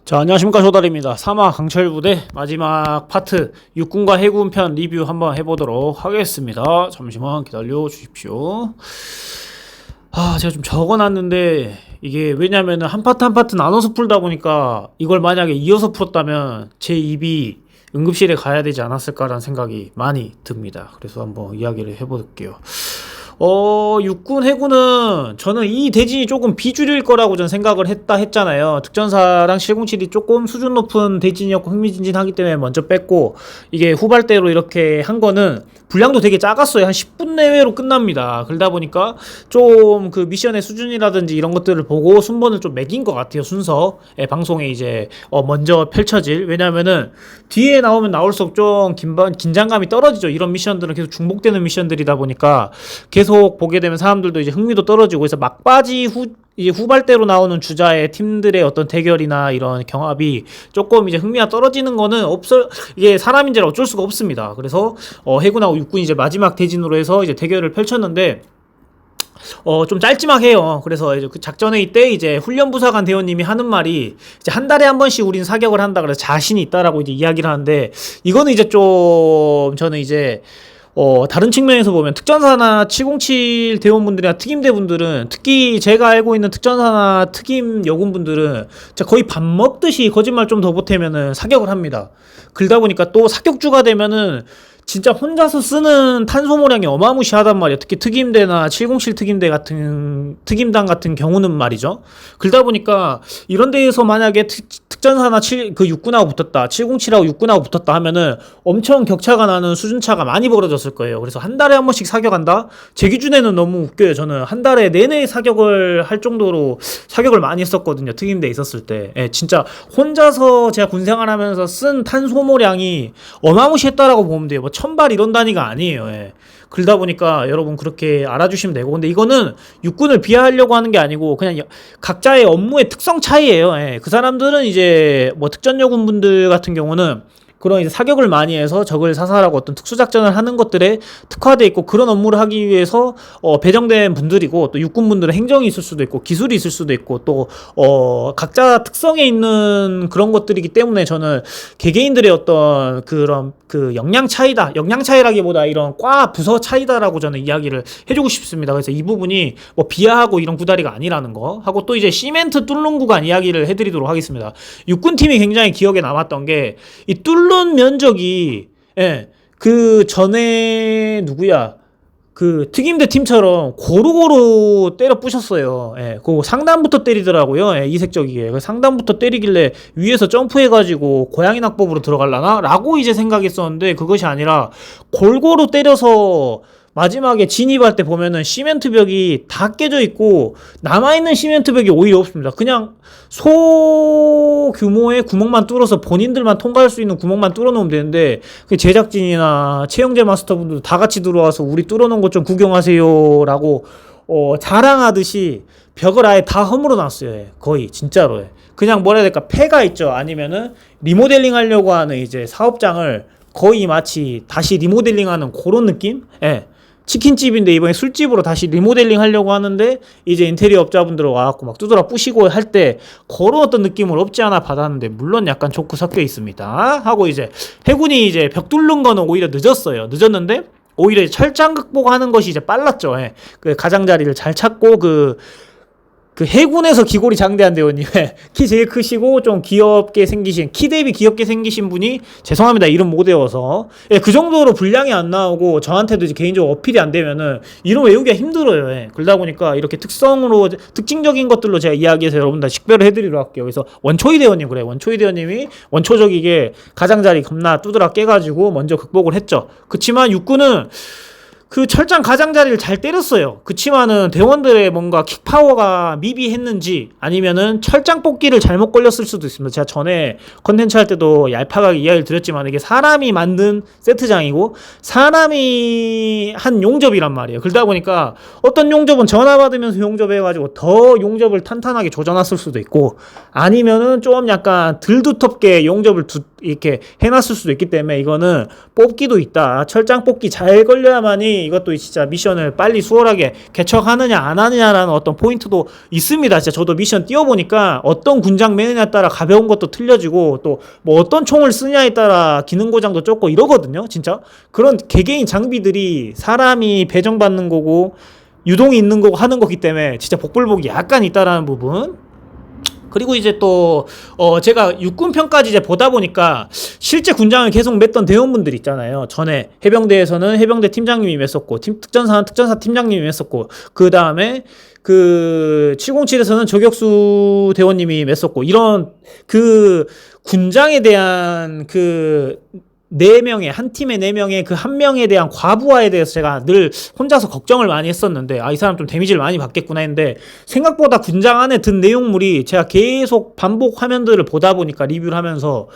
자, 안녕하십니까. 조달입니다. 사마 강철부대 마지막 파트 육군과 해군 편 리뷰 한번 해보도록 하겠습니다. 잠시만 기다려 주십시오. 제가 좀 적어놨는데 이게 왜냐면은 한 파트 한 파트 나눠서 풀다 보니까 이걸 만약에 이어서 풀었다면 제 입이 응급실에 가야 되지 않았을까라는 생각이 많이 듭니다. 그래서 한번 이야기를 해볼게요. 육군, 해군은 저는 이 대진이 조금 비주류일 거라고 전 생각을 했잖아요. 특전사랑 707이 조금 수준 높은 대진이었고 흥미진진하기 때문에 먼저 뺐고, 이게 후발대로 이렇게 한 거는 분량도 되게 작았어요. 한 10분 내외로 끝납니다. 그러다 보니까 좀 그 미션의 수준이라든지 이런 것들을 보고 순번을 좀 매긴 것 같아요. 순서 방송에 이제 먼저 펼쳐질, 왜냐면은 뒤에 나오면 나올수록 좀 긴장감이 떨어지죠. 이런 미션들은 계속 중복되는 미션들이다 보니까 계속 보게 되면 사람들도 이제 흥미도 떨어지고, 그래서 막바지 이제 후발대로 나오는 주자의 팀들의 어떤 대결이나 이런 경합이 조금 이제 흥미가 떨어지는 거는 이게 사람인지라 어쩔 수가 없습니다. 그래서 해군하고 육군이 이제 마지막 대진으로 해서 이제 대결을 펼쳤는데 좀 짤지막해요. 그래서 이제 그 작전회의 때 이제 훈련부사관 대원님이 하는 말이 이제 한 달에 한 번씩 우린 사격을 한다, 그래서 자신이 있다라고 이제 이야기를 하는데, 이거는 이제 좀 저는 이제 다른 측면에서 보면 특전사나 707 대원분들이나 특임대분들은, 특히 제가 알고 있는 특전사나 특임 여군분들은 거의 밥 먹듯이 거짓말 좀 더 보태면은 사격을 합니다. 그러다 보니까 또 사격주가 되면은 진짜 혼자서 쓰는 탄소모량이 어마무시하단 말이에요. 특히 특임대나 707 특임당 같은 경우는 말이죠. 그러다 보니까 이런 데에서 만약에 특전사나 육군하고 붙었다, 707하고 육군하고 붙었다 하면은 엄청 격차가 나는 수준차가 많이 벌어졌을 거예요. 그래서 한 달에 한 번씩 사격한다? 제 기준에는 너무 웃겨요. 저는 한 달에 내내 사격을 할 정도로 사격을 많이 했었거든요. 특임대에 있었을 때. 진짜 혼자서 제가 군생활 하면서 쓴 탄소모량이 어마무시했다라고 보면 돼요. 뭐 1000발 이런 단위가 아니에요. 그러다 보니까 여러분 그렇게 알아주시면 되고, 근데 이거는 육군을 비하하려고 하는 게 아니고 그냥 각자의 업무의 특성 차이예요. 그 사람들은 이제 뭐 특전여군분들 같은 경우는 그런 이제 사격을 많이 해서 적을 사살하고 어떤 특수작전을 하는 것들에 특화돼 있고, 그런 업무를 하기 위해서 배정된 분들이고, 또 육군분들은 행정이 있을 수도 있고 기술이 있을 수도 있고, 또 각자 특성에 있는 그런 것들이기 때문에 저는 개개인들의 어떤 그런 역량 차이라기보다 이런 과 부서 차이다라고 저는 이야기를 해주고 싶습니다. 그래서 이 부분이 뭐 비하하고 이런 구다리가 아니라는 거 하고, 또 이제 시멘트 뚫는 구간 이야기를 해드리도록 하겠습니다. 육군팀이 굉장히 기억에 남았던 게, 이 뚫는 면적이 그 전에 그 특임대 팀처럼 고루고루 때려 부셨어요. 그 상단부터 때리더라고요. 이색적이게. 그 상단부터 때리길래 위에서 점프해가지고 고양이 낙법으로 들어갈라나? 라고 이제 생각했었는데, 그것이 아니라 골고루 때려서 마지막에 진입할 때 보면은 시멘트 벽이 다 깨져 있고 남아있는 시멘트 벽이 오히려 없습니다. 그냥 소규모의 구멍만 뚫어서 본인들만 통과할 수 있는 구멍만 뚫어놓으면 되는데, 제작진이나 최영재 마스터분들도 다 같이 들어와서 우리 뚫어놓은 것 좀 구경하세요 라고 자랑하듯이 벽을 아예 다 허물어 놨어요. 거의 진짜로. 그냥 뭐라 해야 될까, 폐가 있죠. 아니면은 리모델링 하려고 하는 이제 사업장을 거의 마치 다시 리모델링하는 그런 느낌? 치킨집인데 이번에 술집으로 다시 리모델링 하려고 하는데, 이제 인테리어 업자분들 와갖고 막 두드러 부시고 할 때 그런 어떤 느낌을 없지 않아 받았는데, 물론 약간 조크 섞여 있습니다. 하고 이제 해군이 이제 벽 뚫는 거는 오히려 늦었는데 오히려 철장 극복하는 것이 이제 빨랐죠. 그 가장자리를 잘 찾고, 그 해군에서 기골이 장대한 대원님, 키 제일 크시고 좀 귀엽게 생기신, 키 대비 귀엽게 생기신 분이, 죄송합니다 이름 못 외워서, 그 정도로 분량이 안 나오고 저한테도 이제 개인적으로 어필이 안 되면은 이름 외우기가 힘들어요. 그러다 보니까 이렇게 특징적인 것들로 제가 이야기해서 여러분들 식별을 해드리도록 할게요. 그래서 원초이 대원님이 원초적이게 가장자리 겁나 두드러 깨가지고 먼저 극복을 했죠. 그치만 육군은 그 철장 가장자리를 잘 때렸어요. 그치만은 대원들의 뭔가 킥파워가 미비했는지, 아니면은 철장 뽑기를 잘못 걸렸을 수도 있습니다. 제가 전에 컨텐츠 할 때도 얄팍하게 이야기를 드렸지만, 이게 사람이 만든 세트장이고 사람이 한 용접이란 말이에요. 그러다 보니까 어떤 용접은 전화 받으면서 용접해가지고 더 용접을 탄탄하게 조져놨을 수도 있고, 아니면은 좀 약간 덜 두텁게 용접을 이렇게 해놨을 수도 있기 때문에 이거는 뽑기도 있다. 철장 뽑기 잘 걸려야만이 이것도 진짜 미션을 빨리 수월하게 개척하느냐 안 하느냐라는 어떤 포인트도 있습니다. 진짜 저도 미션 띄워보니까 어떤 군장 매느냐에 따라 가벼운 것도 틀려지고 또 뭐 어떤 총을 쓰냐에 따라 기능 고장도 적고 이러거든요. 진짜 그런 개개인 장비들이 사람이 배정받는 거고 유동이 있는 거고 하는 거기 때문에 진짜 복불복이 약간 있다라는 부분. 그리고 이제 또 제가 육군편까지 이제 보다 보니까 실제 군장을 계속 맸던 대원분들 있잖아요. 전에 해병대에서는 해병대 팀장님이 맸었고 특전사는 특전사 팀장님이 맸었고 그 다음에 그 707에서는 저격수 대원님이 맸었고 이런 그 군장에 대한 그 4명의 한 팀의 4명의 그 한 명에 대한 과부하에 대해서 제가 늘 혼자서 걱정을 많이 했었는데 이 사람 좀 데미지를 많이 받겠구나 했는데 생각보다 군장 안에 든 내용물이 제가 계속 반복 화면들을 보다 보니까 리뷰를 하면서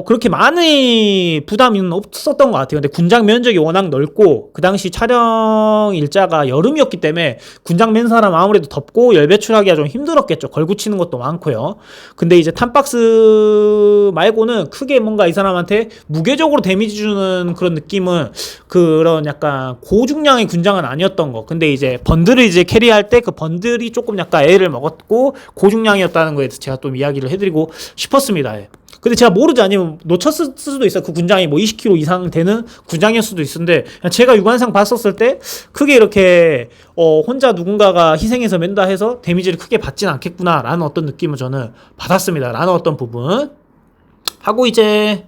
그렇게 많은 부담은 없었던 것 같아요. 근데 군장 면적이 워낙 넓고 그 당시 촬영 일자가 여름이었기 때문에 군장 맨 사람 아무래도 덥고 열 배출하기가 좀 힘들었겠죠. 걸붙이는 것도 많고요. 근데 이제 탄박스 말고는 크게 뭔가 이 사람한테 무게적으로 데미지 주는 그런 느낌은 그런 약간 고중량의 군장은 아니었던 거. 근데 이제 번들을 이제 캐리할 때 그 번들이 조금 약간 애를 먹었고 고중량이었다는 거에 대해서 제가 좀 이야기를 해드리고 싶었습니다. 근데 제가 모르지 아니면 놓쳤을 수도 있어요. 그 군장이 뭐 20kg 이상 되는 군장일 수도 있는데 제가 육안상 봤었을 때 크게 이렇게 혼자 누군가가 희생해서 맨다 해서 데미지를 크게 받진 않겠구나 라는 어떤 느낌을 저는 받았습니다. 라는 어떤 부분 하고 이제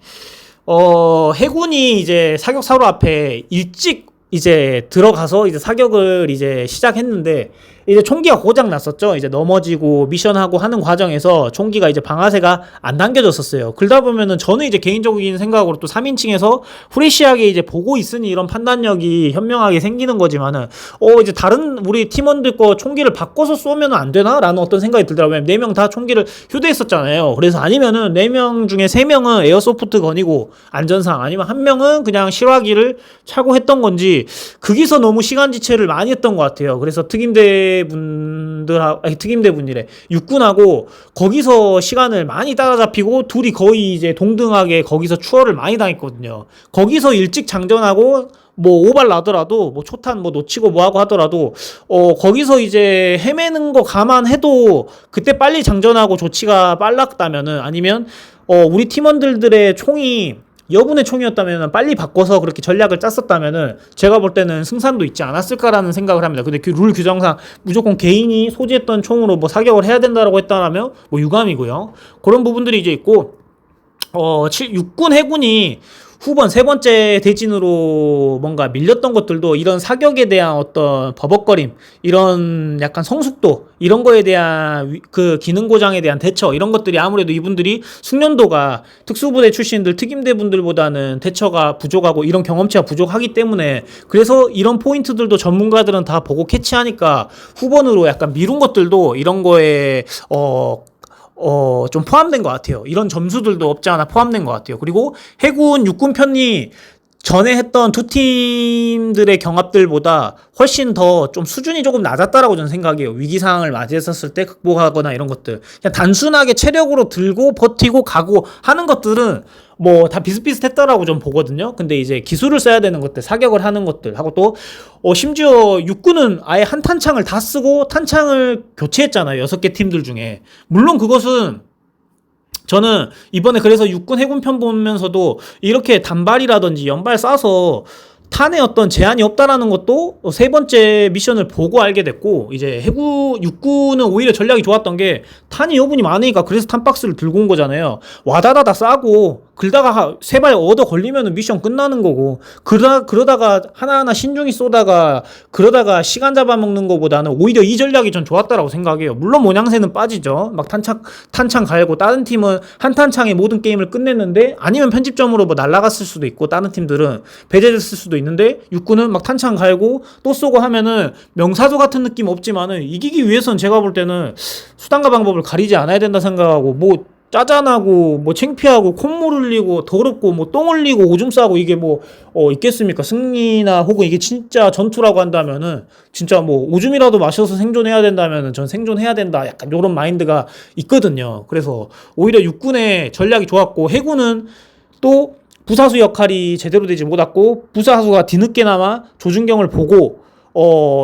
해군이 이제 사격 사로 앞에 일찍 이제 들어가서 이제 사격을 이제 시작했는데 이제 총기가 고장 났었죠. 이제 넘어지고 미션하고 하는 과정에서 총기가 이제 방아쇠가 안 당겨졌었어요. 그러다 보면은 저는 이제 개인적인 생각으로 또 3인칭에서 프레시하게 이제 보고 있으니 이런 판단력이 현명하게 생기는 거지만은 이제 다른 우리 팀원들 거 총기를 바꿔서 쏘면 안 되나? 라는 어떤 생각이 들더라고요. 4명 다 총기를 휴대했었잖아요. 그래서 아니면은 4명 중에 3명은 에어소프트 건이고 안전상 아니면 1명은 그냥 실화기를 차고 했던 건지 거기서 너무 시간 지체를 많이 했던 것 같아요. 그래서 특임대분이래. 육군하고 거기서 시간을 많이 따라잡히고 둘이 거의 이제 동등하게 거기서 추월을 많이 당했거든요. 거기서 일찍 장전하고 뭐 오발 나더라도 뭐 초탄 뭐 놓치고 뭐하고 하더라도 거기서 이제 헤매는 거 감안해도 그때 빨리 장전하고 조치가 빨랐다면은 아니면 우리 팀원들의 총이 여분의 총이었다면 빨리 바꿔서 그렇게 전략을 짰었다면은 제가 볼 때는 승산도 있지 않았을까라는 생각을 합니다. 근데 그 룰 규정상 무조건 개인이 소지했던 총으로 뭐 사격을 해야 된다라고 했다라면 뭐 유감이고요. 그런 부분들이 이제 있고 육군 해군이 후번 세 번째 대진으로 뭔가 밀렸던 것들도 이런 사격에 대한 어떤 버벅거림, 이런 약간 성숙도, 이런 거에 대한 그 기능 고장에 대한 대처, 이런 것들이 아무래도 이분들이 숙련도가 특수부대 출신들 특임대 분들보다는 대처가 부족하고 이런 경험치가 부족하기 때문에 그래서 이런 포인트들도 전문가들은 다 보고 캐치하니까 후번으로 약간 미룬 것들도 이런 거에 좀 포함된 것 같아요. 이런 점수들도 없지 않아 포함된 것 같아요. 그리고 해군, 육군 편이 전에 했던 두 팀들의 경합들보다 훨씬 더 좀 수준이 조금 낮았다라고 저는 생각해요. 위기 상황을 맞이했었을 때 극복하거나 이런 것들. 그냥 단순하게 체력으로 들고 버티고 가고 하는 것들은 뭐 다 비슷비슷했다라고 좀 보거든요. 근데 이제 기술을 써야 되는 것들, 사격을 하는 것들 하고 또 심지어 육군은 아예 한 탄창을 다 쓰고 탄창을 교체했잖아요. 6개 팀들 중에. 물론 그것은 저는 이번에 그래서 육군 해군 편 보면서도 이렇게 단발이라든지 연발 쏴서 탄에 어떤 제한이 없다라는 것도 세 번째 미션을 보고 알게 됐고, 이제 육군은 오히려 전략이 좋았던 게 탄이 여분이 많으니까 그래서 탄박스를 들고 온 거잖아요. 와다다다 싸고 그러다가 세 발 얻어 걸리면 미션 끝나는 거고, 그러다가 하나하나 신중히 쏘다가 그러다가 시간 잡아먹는 거보다는 오히려 이 전략이 전 좋았다라고 생각해요. 물론 모냥새는 빠지죠. 막 탄창 갈고 다른 팀은 한 탄창에 모든 게임을 끝냈는데, 아니면 편집점으로 뭐 날라갔을 수도 있고 다른 팀들은 배제됐을 수도 있는데, 육군은 막 탄창 갈고 또 쏘고 하면은 명사조 같은 느낌 없지만은 이기기 위해서는 제가 볼 때는 수단과 방법을 가리지 않아야 된다 생각하고, 뭐 짜잔하고 뭐 창피하고 콧물 흘리고 더럽고 뭐 똥 흘리고 오줌 싸고 이게 뭐 있겠습니까? 승리나 혹은 이게 진짜 전투라고 한다면은 진짜 뭐 오줌이라도 마셔서 생존해야 된다면은 전 생존해야 된다. 약간 요런 마인드가 있거든요. 그래서 오히려 육군의 전략이 좋았고 해군은 또 부사수 역할이 제대로 되지 못했고 부사수가 뒤늦게나마 조준경을 보고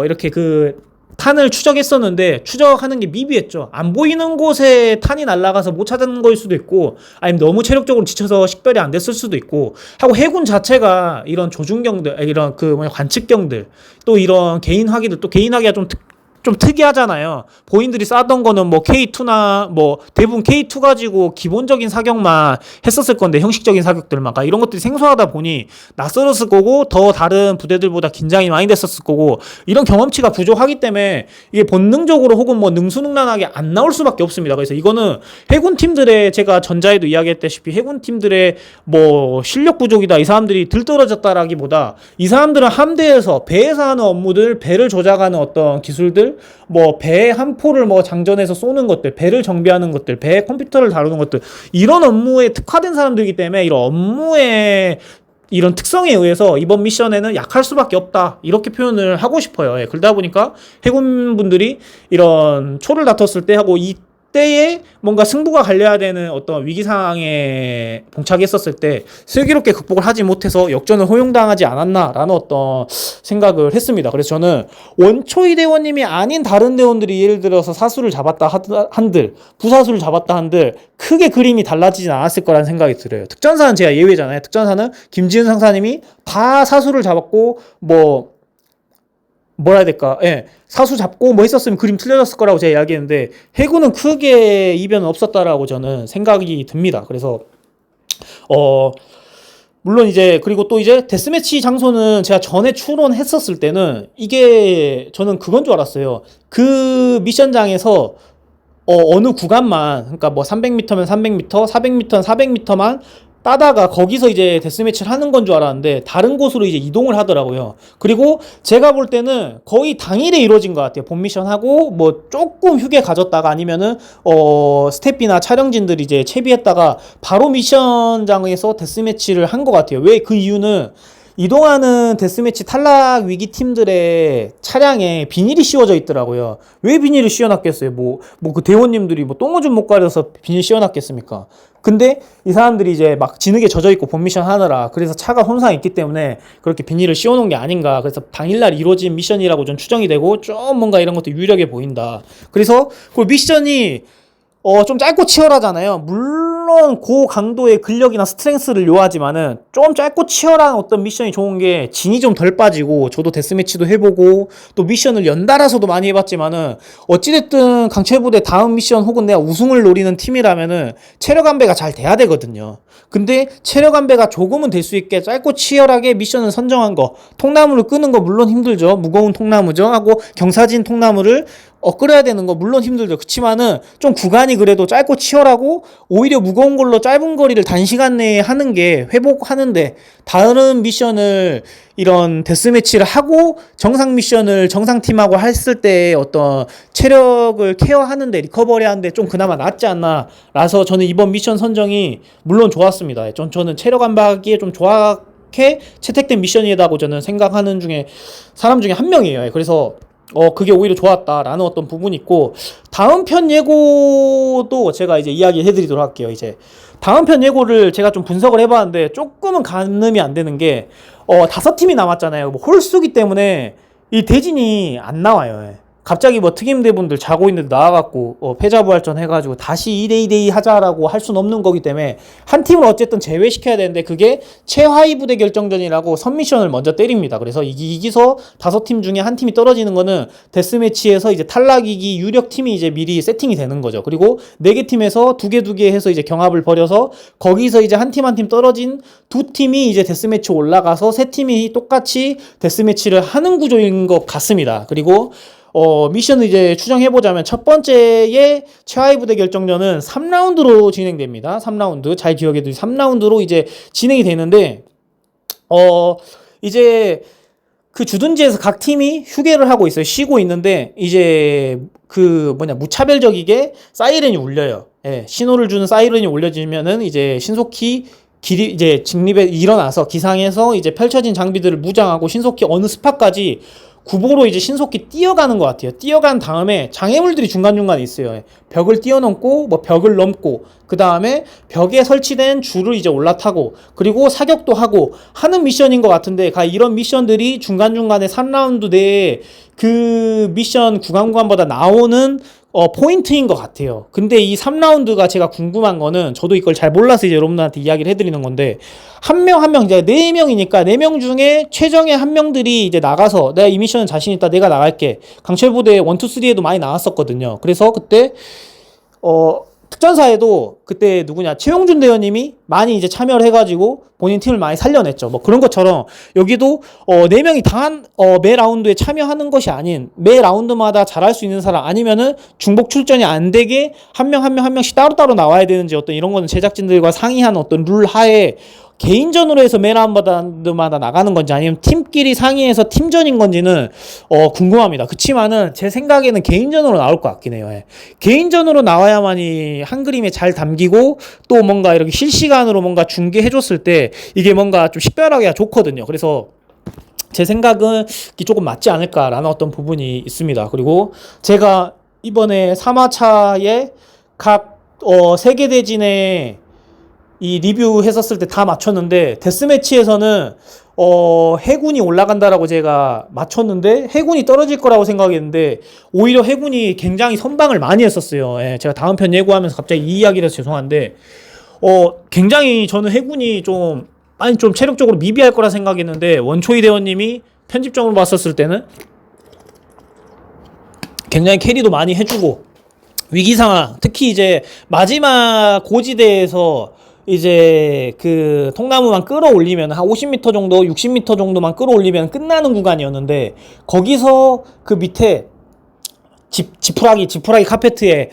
이렇게 그 탄을 추적했었는데 추적하는 게 미비했죠. 안 보이는 곳에 탄이 날아가서 못 찾은 거일 수도 있고 아니면 너무 체력적으로 지쳐서 식별이 안 됐을 수도 있고 하고 해군 자체가 이런 조준경들 이런 그 뭐냐 관측경들 또 이런 개인 화기들 또 개인 화기가 좀 특이하잖아요. 본인들이 쌓던 거는 뭐 K2나 뭐 대부분 K2 가지고 기본적인 사격만 했었을 건데 형식적인 사격들만 이런 것들이 생소하다 보니 낯설었을 거고 더 다른 부대들보다 긴장이 많이 됐었을 거고 이런 경험치가 부족하기 때문에 이게 본능적으로 혹은 뭐 능수능란하게 안 나올 수밖에 없습니다. 그래서 이거는 해군 팀들의 제가 전자에도 이야기했다시피 해군 팀들의 뭐 실력 부족이다 이 사람들이 들떨어졌다라기보다 이 사람들은 함대에서 배에서 하는 업무들 배를 조작하는 어떤 기술들 뭐 배 한 포를 뭐 장전해서 쏘는 것들 배를 정비하는 것들 배 컴퓨터를 다루는 것들 이런 업무에 특화된 사람들이기 때문에 이런 업무의 이런 특성에 의해서 이번 미션에는 약할 수밖에 없다 이렇게 표현을 하고 싶어요. 그러다 보니까 해군분들이 이런 초를 다퉜을 때 하고 이때에 뭔가 승부가 갈려야 되는 어떤 위기 상황에 봉착했었을 때 슬기롭게 극복을 하지 못해서 역전을 허용당하지 않았나라는 어떤 생각을 했습니다. 그래서 저는 원초이 대원님이 아닌 다른 대원들이 예를 들어서 사수를 잡았다 한들 부사수를 잡았다 한들 크게 그림이 달라지진 않았을 거라는 생각이 들어요. 특전사는 제가 예외잖아요. 특전사는 김지은 상사님이 다 사수를 잡았고 뭐라 해야 될까? 사수 잡고 뭐 했었으면 그림 틀려졌을 거라고 제가 이야기했는데 해군은 크게 이변은 없었다라고 저는 생각이 듭니다. 그래서 물론 이제 그리고 또 이제 데스매치 장소는 제가 전에 추론했었을 때는 이게 저는 그건 줄 알았어요. 그 미션장에서 어느 구간만 그러니까 뭐 300m면 300m, 400m면 400m만 따다가 거기서 이제 데스매치를 하는 건 줄 알았는데 다른 곳으로 이제 이동을 하더라고요. 그리고 제가 볼 때는 거의 당일에 이루어진 것 같아요. 본 미션 하고 뭐 조금 휴게 가졌다가 아니면은 스태프나 촬영진들이 이제 채비했다가 바로 미션장에서 데스매치를 한 것 같아요. 왜 그 이유는 이동하는 데스매치 탈락 위기 팀들의 차량에 비닐이 씌워져 있더라고요. 왜 비닐을 씌워놨겠어요? 뭐 그 대원님들이 뭐 똥오줌 못 가려서 비닐 씌워놨겠습니까? 근데 이 사람들이 이제 막 진흙에 젖어 있고 본 미션 하느라 그래서 차가 손상이 있기 때문에 그렇게 비닐을 씌워놓은 게 아닌가. 그래서 당일날 이루어진 미션이라고 좀 추정이 되고 좀 뭔가 이런 것도 유력해 보인다. 그래서 그 미션이 좀 짧고 치열하잖아요. 물론 고강도의 근력이나 스트렝스를 요하지만은 좀 짧고 치열한 어떤 미션이 좋은 게 진이 좀 덜 빠지고 저도 데스매치도 해보고 또 미션을 연달아서도 많이 해봤지만은 어찌됐든 강철부대 다음 미션 혹은 내가 우승을 노리는 팀이라면은 체력 안배가 잘 돼야 되거든요. 근데 체력 안배가 조금은 될 수 있게 짧고 치열하게 미션을 선정한 거 통나무를 끄는 거 물론 힘들죠. 무거운 통나무죠. 하고 경사진 통나무를 끌어야 되는 거 물론 힘들죠. 그치만은 좀 구간이 그래도 짧고 치열하고 오히려 무거운 걸로 짧은 거리를 단시간 내에 하는 게 회복하는데 다른 미션을 이런 데스매치를 하고 정상 미션을 정상팀하고 했을 때 어떤 체력을 케어하는데 리커버리 하는데 좀 그나마 낫지 않나 라서 저는 이번 미션 선정이 물론 좋았습니다. 저는 체력 안박기에 좀 좋게 채택된 미션이라고 저는 생각하는 사람 중에 한 명이에요. 그래서 그게 오히려 좋았다라는 어떤 부분이 있고 다음 편 예고도 제가 이제 이야기 해드리도록 할게요. 이제 다음 편 예고를 제가 좀 분석을 해봤는데 조금은 가늠이 안 되는 게 5팀이 남았잖아요. 뭐 홀수기 때문에 이 대진이 안 나와요. 갑자기 뭐 특임대분들 자고 있는데 나와갖고 패자부활전 해가지고 다시 2대2대2 하자라고 할 수는 없는 거기 때문에 한 팀을 어쨌든 제외시켜야 되는데 그게 최하위 부대 결정전이라고 선미션을 먼저 때립니다. 그래서 이기서 5팀 중에 한 팀이 떨어지는 거는 데스매치에서 이제 탈락이기 유력 팀이 이제 미리 세팅이 되는 거죠. 그리고 4개 팀에서 2개 해서 이제 경합을 벌여서 거기서 이제 한 팀 한 팀 떨어진 2팀이 이제 데스매치 올라가서 3팀이 똑같이 데스매치를 하는 구조인 것 같습니다. 그리고 미션을 이제 추정해보자면 첫 번째의 최하위 부대 결정전은 3라운드로 진행됩니다. 3라운드. 잘 기억해두세요. 3라운드로 이제 진행이 되는데, 이제 그 주둔지에서 각 팀이 휴게를 하고 있어요. 쉬고 있는데, 이제 무차별적이게 사이렌이 울려요. 예, 신호를 주는 사이렌이 올려지면은 이제 신속히 길이 이제 직립에 일어나서 기상에서 이제 펼쳐진 장비들을 무장하고 신속히 어느 스팟까지 구보로 이제 신속히 뛰어가는 것 같아요. 뛰어간 다음에 장애물들이 중간중간에 있어요. 벽을 뛰어넘고 뭐 벽을 넘고 그 다음에 벽에 설치된 줄을 이제 올라타고 그리고 사격도 하고 하는 미션인 것 같은데 이런 미션들이 중간중간에 3라운드 내에 그 미션 구간마다 나오는 포인트인 것 같아요. 근데 이 3라운드가 제가 궁금한 거는 저도 이걸 잘 몰라서 이제 여러분들한테 이야기를 해드리는 건데 한 명 한 명 이제 4명이니까 4명 중에 최정의 한 명들이 이제 나가서 내가 이 미션은 자신 있다 내가 나갈게. 강철부대 1, 2, 3에도 많이 나왔었거든요. 그래서 그때 특전사에도 그때 누구냐 최용준 대원님이 많이 이제 참여를 해가지고 본인 팀을 많이 살려냈죠. 뭐 그런 것처럼 여기도 4명이 매 라운드에 참여하는 것이 아닌 매 라운드마다 잘할 수 있는 사람 아니면은 중복 출전이 안 되게 한 명씩 따로따로 나와야 되는지 어떤 이런 거는 제작진들과 상의한 어떤 룰 하에 개인전으로 해서 매 라운드마다 나가는 건지 아니면 팀끼리 상의해서 팀전인 건지는 궁금합니다. 그치만은 제 생각에는 개인전으로 나올 것 같긴 해요. 예. 개인전으로 나와야만이 한 그림에 잘 담기고 또 뭔가 이렇게 실시간으로 뭔가 중계해줬을 때 이게 뭔가 좀 식별하기가 좋거든요. 그래서 제 생각은 조금 맞지 않을까라는 어떤 부분이 있습니다. 그리고 제가 이번에 3화차에 각 세계대진에 이 리뷰 했었을 때 다 맞췄는데 데스매치에서는 해군이 올라간다라고 제가 맞췄는데 해군이 떨어질 거라고 생각했는데 오히려 해군이 굉장히 선방을 많이 했었어요. 예, 제가 다음 편 예고하면서 갑자기 이 이야기를 해서 죄송한데 굉장히 저는 해군이 좀 체력적으로 미비할 거라 생각했는데 원초이 대원님이 편집점으로 봤었을 때는 굉장히 캐리도 많이 해주고 위기상황 특히 이제 마지막 고지대에서 이제 그 통나무만 끌어올리면 한 50m 정도 60m 정도만 끌어올리면 끝나는 구간이었는데 거기서 그 밑에 지푸라기 카페트에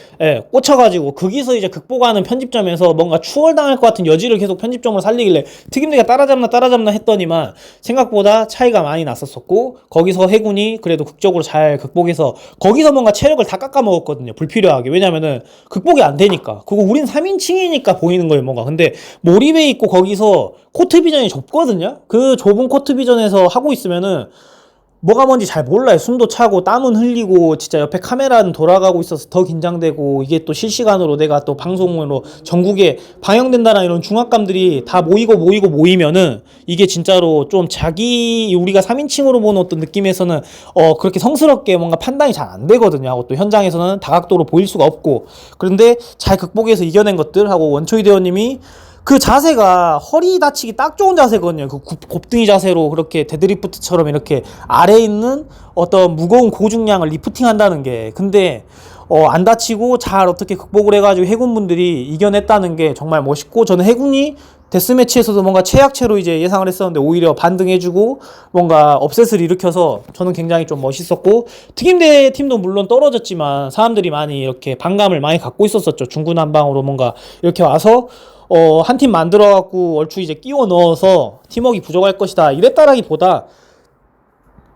꽂혀가지고 거기서 이제 극복하는 편집점에서 뭔가 추월당할 것 같은 여지를 계속 편집점으로 살리길래 특임대가 따라잡나 했더니만 생각보다 차이가 많이 났었고 거기서 해군이 그래도 극적으로 잘 극복해서 거기서 뭔가 체력을 다 깎아먹었거든요. 불필요하게. 왜냐면은 극복이 안 되니까. 그거 우린 3인칭이니까 보이는 거예요 뭔가. 근데 몰입해 있고 거기서 코트 비전이 좁거든요. 그 좁은 코트 비전에서 하고 있으면은 뭐가 뭔지 잘 몰라요. 숨도 차고 땀은 흘리고 진짜 옆에 카메라는 돌아가고 있어서 더 긴장되고 이게 또 실시간으로 내가 또 방송으로 전국에 방영된다는 이런 중압감들이 다 모이면은 이게 진짜로 좀 우리가 3인칭으로 보는 어떤 느낌에서는 그렇게 성스럽게 뭔가 판단이 잘 안 되거든요. 하고 또 현장에서는 다각도로 보일 수가 없고 그런데 잘 극복해서 이겨낸 것들 하고 원초이 대원님이 그 자세가 허리 다치기 딱 좋은 자세거든요. 그 곱등이 자세로 그렇게 데드리프트처럼 이렇게 아래에 있는 어떤 무거운 고중량을 리프팅 한다는 게 근데 안 다치고 잘 어떻게 극복을 해가지고 해군분들이 이겨냈다는 게 정말 멋있고 저는 해군이 데스매치에서도 뭔가 최약체로 이제 예상을 했었는데 오히려 반등해주고 뭔가 업셋을 일으켜서 저는 굉장히 좀 멋있었고 특임대 팀도 물론 떨어졌지만 사람들이 많이 이렇게 반감을 많이 갖고 있었었죠. 중구난방으로 뭔가 이렇게 와서 한 팀 만들어갖고 얼추 이제 끼워 넣어서 팀워크가 부족할 것이다 이랬다라기보다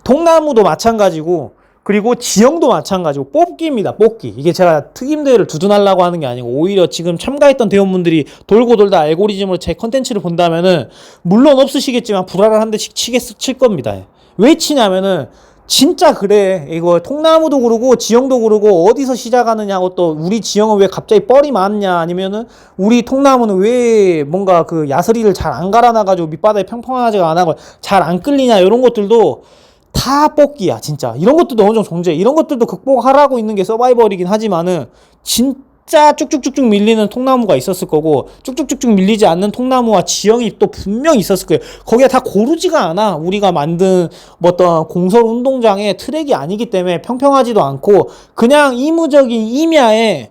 통나무도 마찬가지고 그리고 지형도 마찬가지고 뽑기입니다. 뽑기. 이게 제가 특임대회를 두둔하려고 하는 게 아니고 오히려 지금 참가했던 대원분들이 돌고 돌다 알고리즘으로 제 컨텐츠를 본다면은 물론 없으시겠지만 불화를 한 대씩 칠 겁니다. 왜 치냐면은 진짜 그래. 이거 통나무도 그러고 지형도 그러고 어디서 시작하느냐고 또 우리 지형은 왜 갑자기 뻘이 많냐 아니면은 우리 통나무는 왜 뭔가 그 야스리를 잘 안 갈아놔가지고 밑바닥에 평평하지가 않아고 잘 안 끌리냐 이런 것들도 다 뽑기야 진짜. 이런 것들도 어느 정도 존재해. 이런 것들도 극복하라고 있는 게 서바이벌이긴 하지만은 진짜 쭉쭉쭉쭉 밀리는 통나무가 있었을 거고 쭉쭉쭉쭉 밀리지 않는 통나무와 지형이 또 분명히 있었을 거예요. 거기가 다 고르지가 않아. 우리가 만든 뭐 어떤 공설 운동장의 트랙이 아니기 때문에 평평하지도 않고 그냥 이무적인 임야에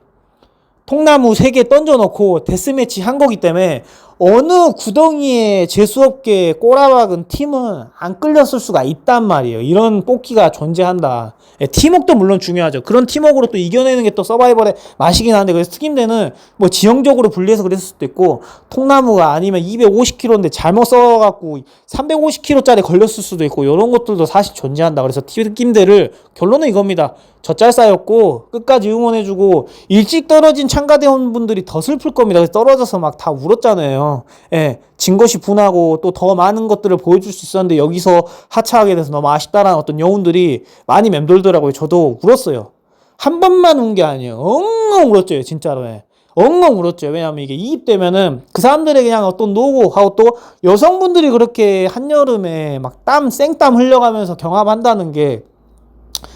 통나무 3개 던져놓고 데스매치 한 거기 때문에 어느 구덩이에 재수없게 꼬라박은 팀은 안 끌렸을 수가 있단 말이에요. 이런 뽑기가 존재한다. 예, 팀워크도 물론 중요하죠. 그런 팀워크로 또 이겨내는 게 또 서바이벌의 맛이긴 한데, 그래서 특임대는 뭐 지형적으로 분리해서 그랬을 수도 있고, 통나무가 아니면 250kg인데 잘못 썰어갖고 350kg짜리 걸렸을 수도 있고, 이런 것들도 사실 존재한다. 그래서 특임대를 결론은 이겁니다. 젖잘 쌓였고 끝까지 응원해주고, 일찍 떨어진 참가대원분들이 더 슬플 겁니다. 그래서 떨어져서 막 다 울었잖아요. 예, 진 것이 분하고 또 더 많은 것들을 보여줄 수 있었는데 여기서 하차하게 돼서 너무 아쉽다라는 어떤 여운들이 많이 맴돌더라고요. 저도 울었어요. 한 번만 운 게 아니에요. 엉엉 울었죠, 진짜로. 예. 엉엉 울었죠. 왜냐하면 이게 이입되면은 그 사람들의 그냥 어떤 노고하고, 또 여성분들이 그렇게 한여름에 막 생땀 흘려가면서 경합한다는 게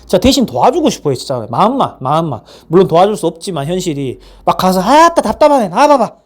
진짜 대신 도와주고 싶어요, 진짜. 마음만. 물론 도와줄 수 없지만, 현실이. 막 가서, 아따, 답답하네. 나와봐봐.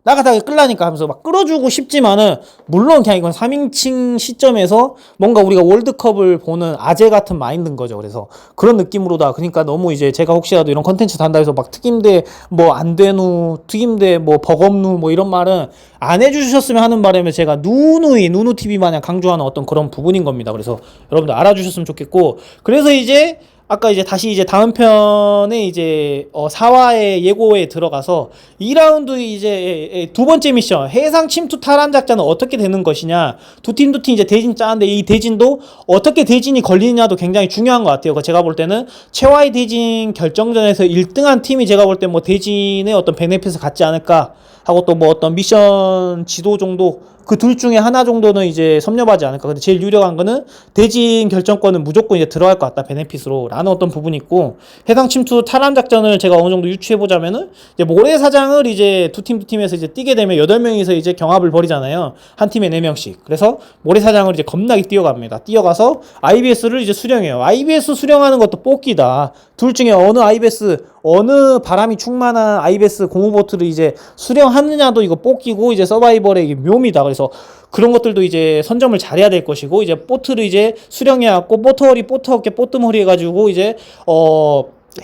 나가다가 끌라니까 하면서 막 끌어주고 싶지만은, 물론 그냥 이건 3인칭 시점에서 뭔가 우리가 월드컵을 보는 아재 같은 마인드인 거죠. 그래서 그런 느낌으로다. 그러니까 너무 이제 제가 혹시라도 이런 컨텐츠 단다 해서 막 특임대 뭐 안 되누, 특임대 뭐 버겁누 뭐 이런 말은 안 해주셨으면 하는 바람에 제가 누누TV 마냥 강조하는 어떤 그런 부분인 겁니다. 그래서 여러분들 알아주셨으면 좋겠고, 그래서 이제 아까 이제 다시 이제 다음 편에 이제 4화의 예고에 들어가서 2라운드 이제 두 번째 미션, 해상 침투 탈환 작전은 어떻게 되는 것이냐, 두 팀 이제 대진 짜는데, 이 대진도 어떻게 대진이 걸리느냐도 굉장히 중요한 것 같아요. 제가 볼 때는 최하위 대진 결정전에서 1등한 팀이 제가 볼 때 뭐 대진의 어떤 베네핏을 갖지 않을까 하고, 또 뭐 어떤 미션 지도 정도, 그 둘 중에 하나 정도는 이제 섭렵하지 않을까. 근데 제일 유력한 거는 대진 결정권은 무조건 이제 들어갈 것 같다, 베네핏으로 라는 어떤 부분이 있고, 해상 침투 탈환 작전을 제가 어느 정도 유추해 보자면은, 이제 모래사장을 이제 두 팀에서 이제 뛰게 되면 8명이서 이제 경합을 벌이잖아요. 한 팀에 4명씩. 그래서 모래사장을 이제 겁나게 뛰어갑니다. 뛰어가서 IBS를 이제 수령해요. IBS 수령하는 것도 뽑기다. 둘 중에 어느 IBS, 어느 바람이 충만한 IBS 공우보트를 이제 수령하느냐도 이거 뽑기고, 이제 서바이벌의 이게 묘미다. 그래서 그런 것들도 이제 선점을 잘해야 될 것이고, 이제 보트를 이제 수령해갖고, 보트허리, 보트어깨, 보트머리 해가지고, 이제,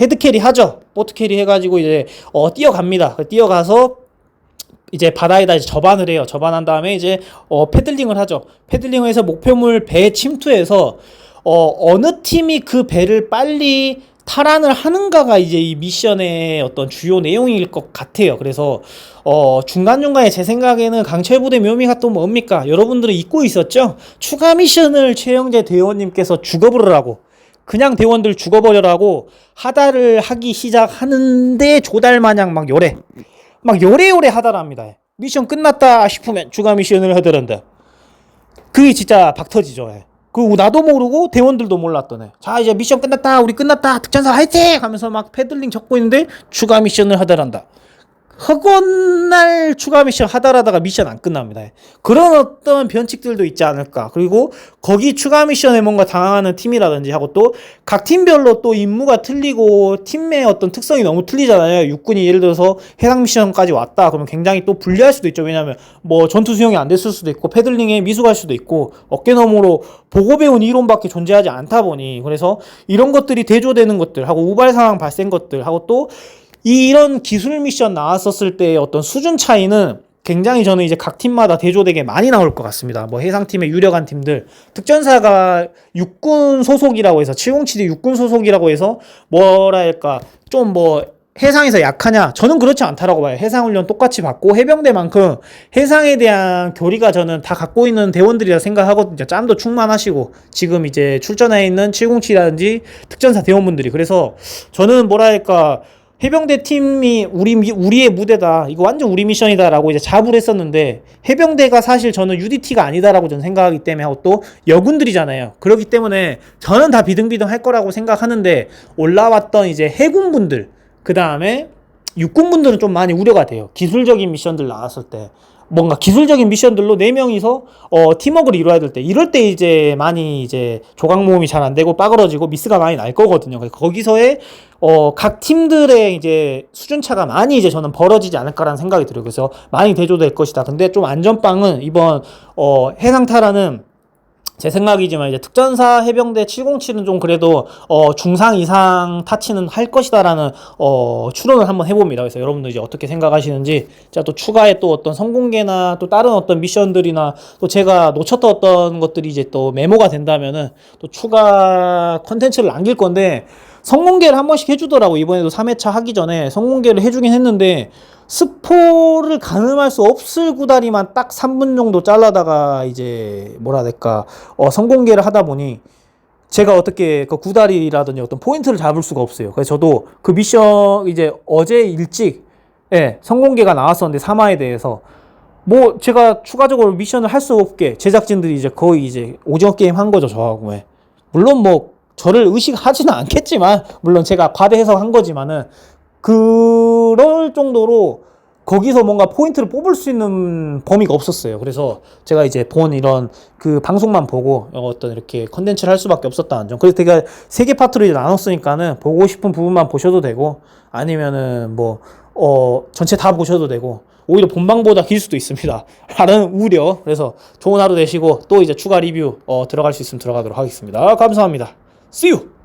헤드캐리 하죠. 보트캐리 해가지고, 이제, 뛰어갑니다. 뛰어가서, 이제 바다에다 이제 접안을 해요. 접안한 다음에 이제, 패들링을 하죠. 패들링을 해서 목표물 배에 침투해서, 어느 팀이 그 배를 빨리 탈환을 하는가가 이제 이 미션의 어떤 주요 내용일 것 같아요. 그래서 중간중간에 제 생각에는 강철부대 묘미가 또 뭡니까? 여러분들은 잊고 있었죠? 추가 미션을 최영재 대원님께서 죽어버리라고, 그냥 대원들 죽어버려라고 하다를 하기 시작하는데, 조달마냥 막 요래요래 하다랍니다. 미션 끝났다 싶으면 추가 미션을 하더란다. 그게 진짜 박터지죠. 그 나도 모르고 대원들도 몰랐던 애. 자, 이제 미션 끝났다, 우리 끝났다, 특전사 화이팅 하면서 막 패들링 적고 있는데 추가 미션을 하더란다. 허건날 추가 미션 하다라다가 미션 안 끝납니다. 그런 어떤 변칙들도 있지 않을까. 그리고 거기 추가 미션에 뭔가 당황하는 팀이라든지 하고, 또 각 팀별로 또 임무가 틀리고 팀의 어떤 특성이 너무 틀리잖아요. 육군이 예를 들어서 해상 미션까지 왔다 그러면 굉장히 또 불리할 수도 있죠. 왜냐하면 뭐 전투 수용이 안 됐을 수도 있고, 패들링에 미숙할 수도 있고, 어깨너머로 보고 배운 이론밖에 존재하지 않다 보니, 그래서 이런 것들이 대조되는 것들 하고, 우발 상황 발생 것들 하고, 또 이런 기술 미션 나왔었을 때의 어떤 수준 차이는 굉장히 저는 이제 각 팀마다 대조되게 많이 나올 것 같습니다. 뭐 해상팀의 유력한 팀들, 특전사가 육군 소속이라고 해서, 707이 육군 소속이라고 해서 뭐랄까 좀 뭐 해상에서 약하냐? 저는 그렇지 않다라고 봐요. 해상훈련 똑같이 받고 해병대만큼 해상에 대한 교리가 저는 다 갖고 있는 대원들이라 생각하거든요. 짬도 충만하시고, 지금 이제 출전해 있는 707이라든지 특전사 대원분들이. 그래서 저는 뭐랄까, 해병대 팀이 우리의 무대다, 이거 완전 우리 미션이다라고 이제 자부를 했었는데, 해병대가 사실 저는 UDT가 아니다라고 저는 생각하기 때문에, 하고 또 여군들이잖아요. 그렇기 때문에 저는 다 비등비등 할 거라고 생각하는데, 올라왔던 이제 해군분들, 그 다음에 육군분들은 좀 많이 우려가 돼요. 기술적인 미션들 나왔을 때, 뭔가 기술적인 미션들로 4명이서 팀워크를 이뤄야 될 때, 이럴 때 이제 많이 이제 조각 모음이 잘 안 되고 빠그러지고 미스가 많이 날 거거든요. 거기서의 각 팀들의 이제 수준차가 많이 이제 저는 벌어지지 않을까라는 생각이 들어요. 그래서 많이 대조될 것이다. 근데 좀 안전빵은 이번 해상탈환은 제 생각이지만 이제 특전사 해병대 707은 좀 그래도 중상 이상 타치는 할 것이다라는 추론을 한번 해봅니다. 그래서 여러분들 이제 어떻게 생각하시는지, 자 또 추가에 또 어떤 성공개나 또 다른 어떤 미션들이나 또 제가 놓쳤던 어떤 것들이 이제 또 메모가 된다면은 또 추가 컨텐츠를 남길 건데, 성공개를 한 번씩 해주더라고. 이번에도 3회차 하기 전에 성공개를 해주긴 했는데 스포를 가늠할 수 없을 구다리만 딱 3분 정도 잘라다가 이제 뭐라 해야 될까, 성공개를 하다 보니 제가 어떻게 그 구다리라든지 어떤 포인트를 잡을 수가 없어요. 그래서 저도 그 미션 이제 어제 일찍 성공개가 나왔었는데 3화에 대해서 뭐 제가 추가적으로 미션을 할 수 없게 제작진들이 이제 거의 이제 오징어 게임 한 거죠, 저하고. 물론 뭐 저를 의식하지는 않겠지만, 물론 제가 과대 해석한 거지만은 그럴 정도로 거기서 뭔가 포인트를 뽑을 수 있는 범위가 없었어요. 그래서 제가 이제 본 이런 그 방송만 보고 어떤 이렇게 컨텐츠를 할 수밖에 없었다는 점. 그래서 제가 3개 파트로 이제 나눴으니까는 보고 싶은 부분만 보셔도 되고, 아니면은 뭐 전체 다 보셔도 되고, 오히려 본방보다 길 수도 있습니다. 라는 우려. 그래서 좋은 하루 되시고, 또 이제 추가 리뷰 들어갈 수 있으면 들어가도록 하겠습니다. 감사합니다. See you!